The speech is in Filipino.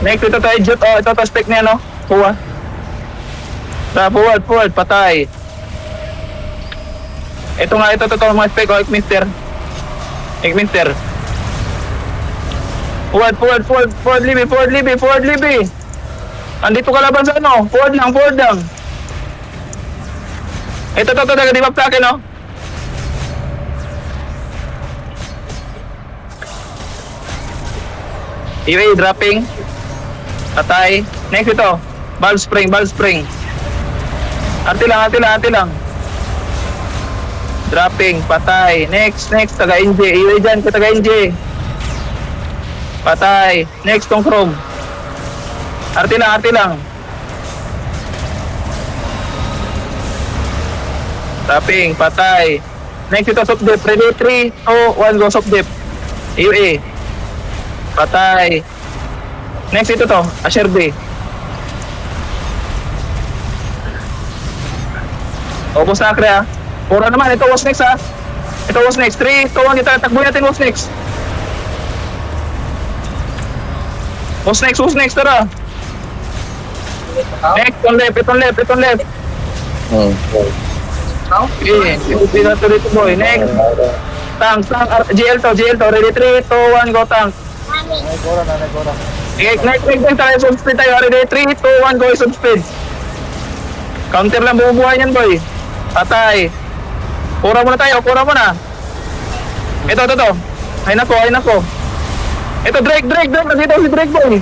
Next, ito tayo, Jut. Oh, ito to, spec niya, no? Kuha. Forward, patay. Ito nga, ito, mga spec, oh, Ekminster. Forward, Libby. Andito kalaban sa ano, forward lang. Ito, di ba plake, no? UA, dropping. Patay. Next ito. Valve spring. Ante lang. Dropping. Patay. Next. Taga-NJ. UA dyan. Taga-NJ. Patay. Next tong chrome. Arte lang. Dropping. Patay. Next ito soft dip. Ready 3, 2, 1. Go soft dip. UA. Patay. Next ito to, Asher B. Ubus na akre ha. Pura naman, ito was next ha. Ito was next. 3, 2, 1, takbo natin was next. Was next, tara. Next, itong left. Okay, hindi na to dito boy. Next. Tank, GL to. Ready 3, 2, 1, go tank. Nagora. Next tayo, subspeed tayo. Ready 3, 2, 1, go subspeed. Counter lang bubuhay niyan boy. Patay. Pura muna. Ito. Ay nako. Ito Drake. Nandito si Drake boy.